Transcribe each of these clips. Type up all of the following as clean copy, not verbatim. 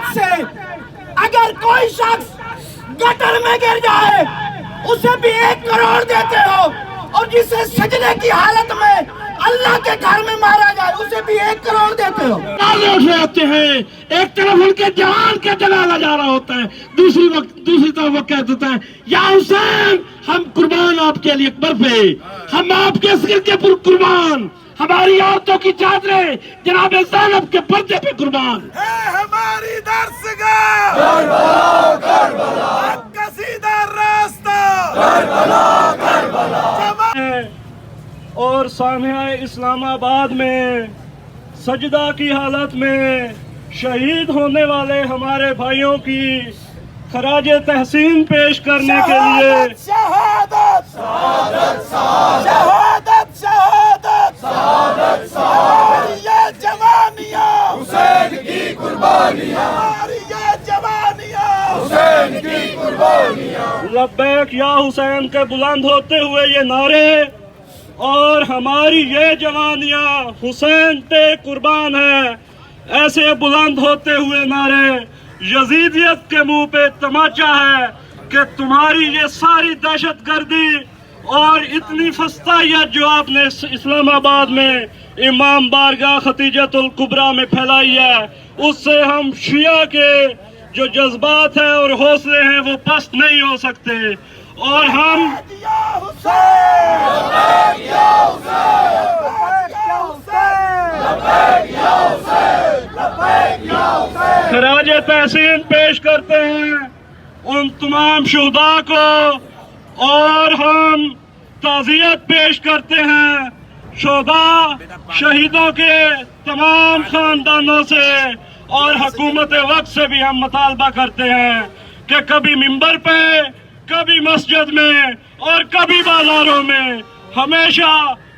شہادت سے اگر کوئی شخص گٹر میں گر جائے اسے بھی 1 کروڑ دیتے ہو، اور جسے سجدے کی حالت میں اللہ کے گھر میں مارا جائے اسے بھی 1 کروڑ دیتے ہو۔ ہوتے ہیں ایک طرف ان کے جوان کا جنازہ جا رہا ہوتا ہے، دوسری طرف وہ کہہ دیتا ہے یا حسین ہم قربان آپ کے لیے اکبر پہ، ہم آپ کے سر کے پر قربان، ہماری عورتوں کی چادریں جناب زینب کے پردے پہ قربان ہے ہماری درسگاہ کربلا کربلا، حق کا سیدھا راستہ کربلا کربلا۔ اور سانحہ اسلام آباد میں سجدہ کی حالت میں شہید ہونے والے ہمارے بھائیوں کی خراج تحسین پیش کرنے کے لیے شہادت شہادت شہادت شہادت شہادت ہماری یہ جوانیاں حسین کی قربانیاں، ہماری یہ جوانیاں حسین کی قربانیاں۔ لبیک یا حسین کے بلند ہوتے ہوئے یہ نعرے اور ہماری یہ جوانیاں حسین پہ قربان ہے، ایسے بلند ہوتے ہوئے نعرے یزیدیت کے منہ پہ تماچا ہے کہ تمہاری یہ ساری دہشت گردی اور اتنی فسطائیت جو آپ نے اسلام آباد میں امام بارگاہ ختیجۃ الکبریٰ میں پھیلائی ہے، اس سے ہم شیعہ کے جو جذبات ہیں اور حوصلے ہیں وہ پست نہیں ہو سکتے، اور ہم خراج تحسین پیش کرتے ہیں ان تمام شہداء کو، اور ہم تعزیت پیش کرتے ہیں شہداء شہیدوں کے تمام خاندانوں سے، اور حکومت وقت سے بھی ہم مطالبہ کرتے ہیں کہ کبھی منبر پہ، کبھی مسجد میں اور کبھی بازاروں میں ہمیشہ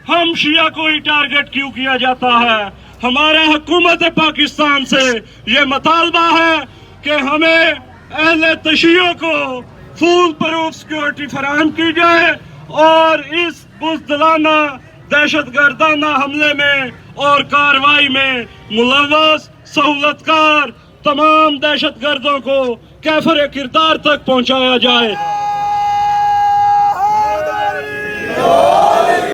ہم شیعہ کو ہی ٹارگٹ کیوں کیا جاتا ہے۔ ہمارا حکومت پاکستان سے یہ مطالبہ ہے کہ ہمیں اہل تشیع کو فول پروف سیکورٹی فراہم کی جائے، اور اس بزدلانہ دہشت گردانہ حملے میں اور کارروائی میں ملوث سہولت کار تمام دہشت گردوں کو کیفر کردار تک پہنچایا جائے۔